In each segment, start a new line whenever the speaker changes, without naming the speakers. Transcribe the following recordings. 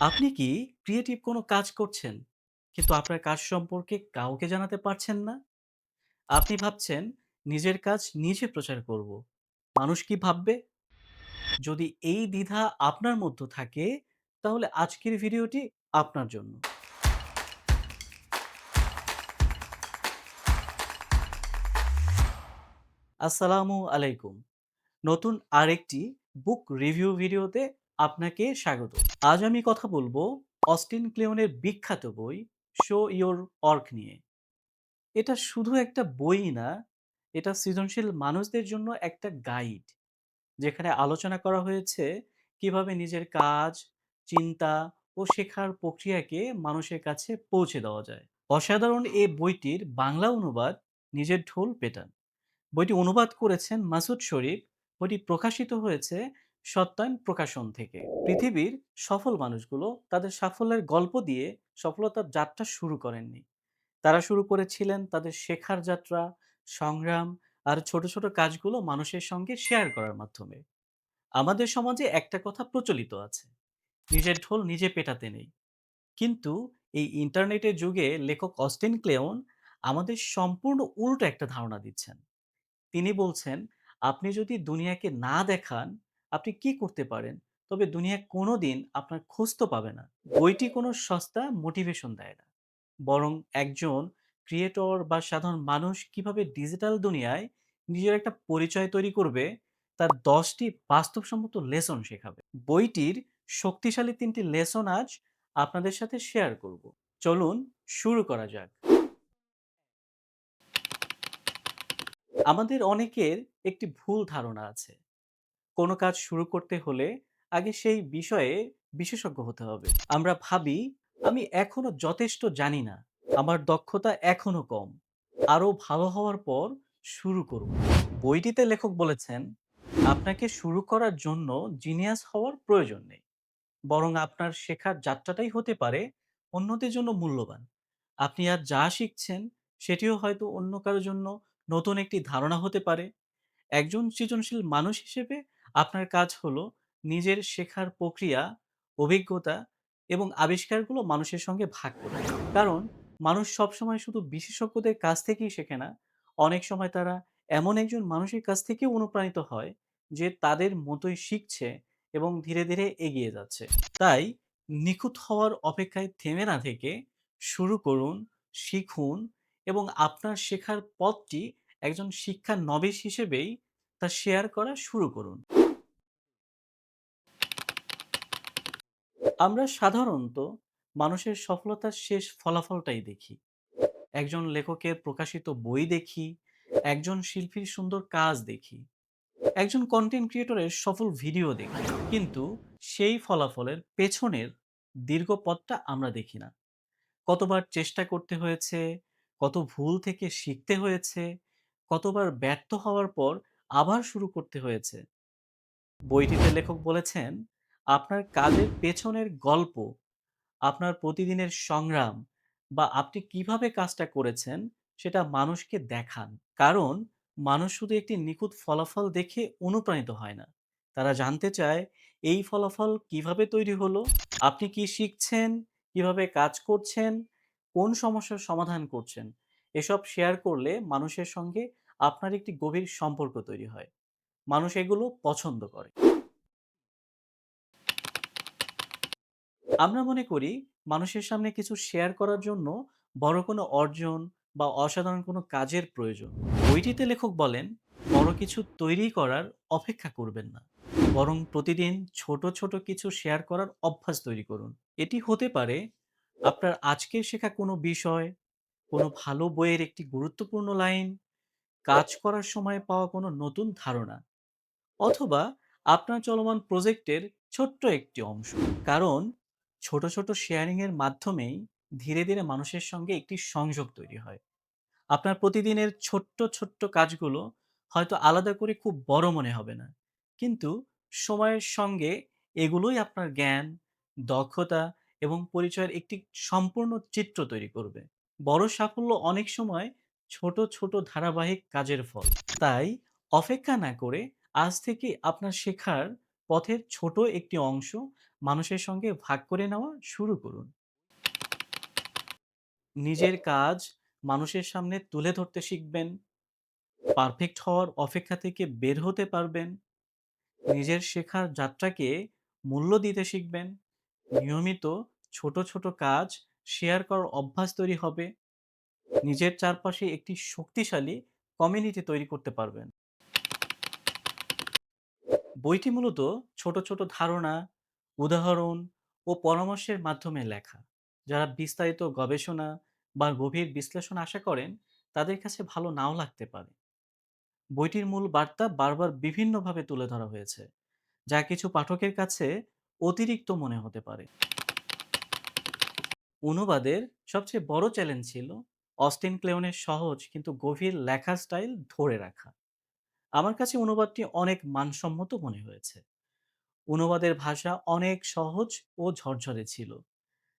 আপনি কি ক্রিয়েটিভ কোনো কাজ করছেন, কিন্তু আপনার কাজ সম্পর্কে কাউকে জানাতে পারছেন না? আপনি ভাবছেন নিজের কাজ নিজে প্রচার করব। মানুষ কি ভাববে? যদি এই দ্বিধা আপনার মধ্যে থাকে, তাহলে আজকের ভিডিওটি আপনার জন্য। আসসালামু আলাইকুম। নতুন আরেকটি বুক রিভিউ ভিডিওতে আপনাকে স্বাগত। আজ আমি কথা বলবো অস্টিন ক্লেয়নের বিখ্যাত বই শো ইওর ওয়ার্ক নিয়ে। এটা শুধু একটা বই না, এটা সৃজনশীল মানুষদের জন্য একটা গাইড, যেখানে আলোচনা করা হয়েছে কিভাবে নিজের কাজ, চিন্তা ও শেখার প্রক্রিয়াকে মানুষের কাছে পৌঁছে দেওয়া যায়। অসাধারণ এই বইটির বাংলা অনুবাদ নিজের ঢোল পেটান। বইটি অনুবাদ করেছেন মাসুদ শরীফ। বইটি প্রকাশিত হয়েছে সত্যায়ন প্রকাশন থেকে। পৃথিবীর সফল মানুষগুলো তাদের সাফল্যের গল্প দিয়ে সফলতার যাত্রা শুরু করেননি। তারা শুরু করেছিলেন তাদের শেখার যাত্রা, সংগ্রাম আর ছোট, ছোট কাজগুলো মানুষের সঙ্গে শেয়ার করার মাধ্যমে। আমাদের সমাজে একটা কথা প্রচলিত আছে, নিজের ঢোল নিজে পেটাতে নেই। কিন্তু এই ইন্টারনেটের যুগে লেখক অস্টিন ক্লেয়ন আমাদের সম্পূর্ণ উল্টো একটা ধারণা দিচ্ছেন। তিনি বলছেন, আপনি যদি দুনিয়াকে না দেখান আপনি কি করতে পারেন, তবে দুনিয়া কোনোদিন আপনার খোঁজ তো পাবে না। বইটি কোনো সস্তা মোটিভেশন দেয় না, বরং একজন ক্রিয়েটর বা সাধারণ মানুষ কিভাবে ডিজিটাল দুনিয়ায় নিজের একটা পরিচয় তৈরি করবে তার 10টি বাস্তবসম্মত লেসন শেখাবে। বইটির শক্তিশালী 3টি লেসন আজ আপনাদের সাথে শেয়ার করব। চলুন শুরু করা যাক। আমাদের অনেকের একটি ভুল ধারণা আছে, কোনো কাজ শুরু করতে হলে আগে সেই বিষয়ে বিশেষজ্ঞ হতে হবে। আমরা ভাবি, আমি এখনো যথেষ্ট জানি না, আমার দক্ষতা এখনো কম, আরো ভালো হওয়ার পর শুরু করব। বইটিতে লেখক বলেছেন, আপনাকে শুরু করার জন্য জিনিয়াস হওয়ার প্রয়োজন নেই, বরং আপনার শেখার যাত্রাটাই হতে পারে অন্যদের জন্য মূল্যবান। আপনি আর যা শিখছেন সেটিও হয়তো অন্য কারোর জন্য নতুন একটি ধারণা হতে পারে। একজন সৃজনশীল মানুষ হিসেবে আপনার কাজ হলো নিজের শেখার প্রক্রিয়া, অভিজ্ঞতা এবং আবিষ্কারগুলো মানুষের সঙ্গে ভাগ করা। কারণ মানুষ সবসময় শুধু বিশেষজ্ঞদের কাছ থেকেই শেখে না, অনেক সময় তারা এমন একজন মানুষের কাছ থেকেও অনুপ্রাণিত হয় যে তাদের মতোই শিখছে এবং ধীরে ধীরে এগিয়ে যাচ্ছে। তাই নিখুঁত হওয়ার অপেক্ষায় থেমে না থেকে শুরু করুন, শিখুন এবং আপনার শেখার পথটি একজন শিক্ষা নবিশ হিসেবেই তা শেয়ার করা শুরু করুন। আমরা সাধারণত মানুষের সফলতার শেষ ফলাফলটাই দেখি। একজন লেখকের প্রকাশিত বই দেখি, একজন শিল্পীর সুন্দর কাজ দেখি, একজন কন্টেন্ট ক্রিয়েটরের সফল ভিডিও দেখি। কিন্তু সেই ফলাফলের পেছনের দীর্ঘ পথটা আমরা দেখি না। কতবার চেষ্টা করতে হয়েছে, কত ভুল থেকে শিখতে হয়েছে, কতবার ব্যর্থ হওয়ার পর আবার শুরু করতে হয়েছে। বইটিতে লেখক বলেছেন, আপনার কাজের পেছনের গল্প, আপনার প্রতিদিনের সংগ্রাম বা আপনি কিভাবে কাজটা করেছেন সেটা মানুষকে দেখান। কারণ মানুষ শুধু একটি নিখুঁত ফলাফল দেখে অনুপ্রাণিত হয় না, তারা জানতে চায় এই ফলাফল কিভাবে তৈরি হলো, আপনি কি শিখছেন, কিভাবে কাজ করছেন, কোন সমস্যার সমাধান করছেন। এসব শেয়ার করলে মানুষের সঙ্গে আপনার একটি গভীর সম্পর্ক তৈরি হয়। মানুষ এগুলো পছন্দ করে। আমরা মনে করি মানুষের সামনে কিছু শেয়ার করার জন্য বড় কোনো অর্জন বা অসাধারণ কোনো কাজের প্রয়োজন। বইটিতে লেখক বলেন, বড় কিছু তৈরি করার অপেক্ষা করবেন না, বরং প্রতিদিন ছোট ছোট কিছু শেয়ার করার অভ্যাস তৈরি করুন। এটি হতে পারে আপনার আজকের শেখা কোনো বিষয়, কোনো ভালো বইয়ের একটি গুরুত্বপূর্ণ লাইন, কাজ করার সময় পাওয়া কোনো নতুন ধারণা, অথবা আপনার চলমান প্রজেক্টের ছোট্ট একটি অংশ। কারণ ছোট ছোট শেয়ারিং এর মাধ্যমেই ধীরে ধীরে মানুষের সঙ্গে একটি সংযোগ তৈরি হয়। আপনার প্রতিদিনের ছোট্ট ছোট্ট কাজগুলো হয়তো আলাদা করে খুব বড় মনে হবে না, কিন্তু সময়ের সঙ্গে এগুলোই আপনার জ্ঞান, দক্ষতা এবং পরিচয়ের একটি সম্পূর্ণ চিত্র তৈরি করবে। বড় সাফল্য অনেক সময় ছোট ছোট ধারাবাহিক কাজের ফল। তাই অপেক্ষা না করে আজ থেকে আপনার শেখার পথের ছোট একটি অংশ মানুষের সঙ্গে ভাগ করে নেওয়া শুরু করুন। নিজের কাজ মানুষের সামনে তুলে ধরতে শিখবেন, পারফেক্ট হওয়ার অপেক্ষা থেকে বের হতে পারবেন, নিজের শেখার যাত্রাকে মূল্য দিতে শিখবেন, নিয়মিত ছোট ছোট কাজ শেয়ার করার অভ্যাস তৈরি হবে, নিজের চারপাশে একটি শক্তিশালী কমিউনিটি তৈরি করতে পারবেন। বইটি মূলত ছোট ছোট ধারণা, উদাহরণ ও পরামর্শের মাধ্যমে লেখা। যারা বিস্তারিত গবেষণা বা গভীর বিশ্লেষণ আশা করেন, তাদের কাছে ভালো নাও লাগতে পারে। বইটির মূল বার্তা বারবার বিভিন্নভাবে তুলে ধরা হয়েছে, যা কিছু পাঠকের কাছে অতিরিক্ত মনে হতে পারে। অনুবাদের সবচেয়ে বড় চ্যালেঞ্জ ছিল অস্টিন ক্লেয়নের সহজ কিন্তু গভীর লেখার স্টাইল ধরে রাখা। আমার কাছে অনুবাদটি অনেক মানসম্মত মনে হয়েছে। অনুবাদের ভাষা অনেক সহজ ও ঝরঝরে ছিল।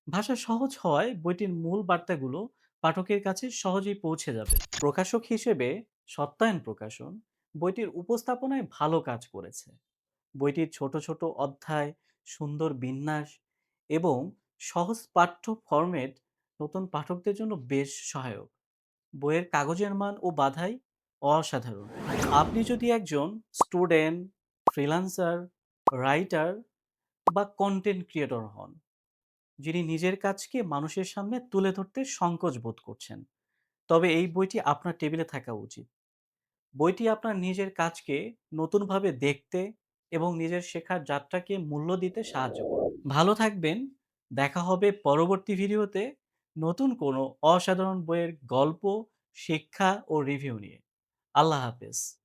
ভাষা সহজ হওয়ায় বইটির মূল বার্তাগুলো পাঠকের কাছে সহজেই পৌঁছে যাবে। প্রকাশক হিসেবে সত্যায়ন প্রকাশন বইটির উপস্থাপনায় ভালো কাজ করেছে। বইটির ছোট ছোট অধ্যায়, সুন্দর বিন্যাস এবং সহজ পাঠ্য ফরম্যাট নতুন পাঠকদের জন্য বেশ সহায়ক। বইয়ের কাগজের মান ও বাধাই অসাধারণ। আপনি যদি একজন স্টুডেন্ট, ফ্রিল্যান্সার, রাইটার বা কন্টেন্ট ক্রিয়েটর হন, যিনি নিজের কাজকে মানুষের সামনে তুলে ধরতে সংকোচ বোধ করছেন, তবে এই বইটি আপনার টেবিলে থাকা উচিত। বইটি আপনার নিজের কাজকে নতুনভাবে দেখতে এবং নিজের শেখার যাত্রাকে মূল্য দিতে সাহায্য করবে। ভালো থাকবেন। দেখা হবে পরবর্তী ভিডিওতে নতুন কোনো অসাধারণ বইয়ের গল্প, শিক্ষা ও রিভিউ নিয়ে। আল্লাহ হাফেজ।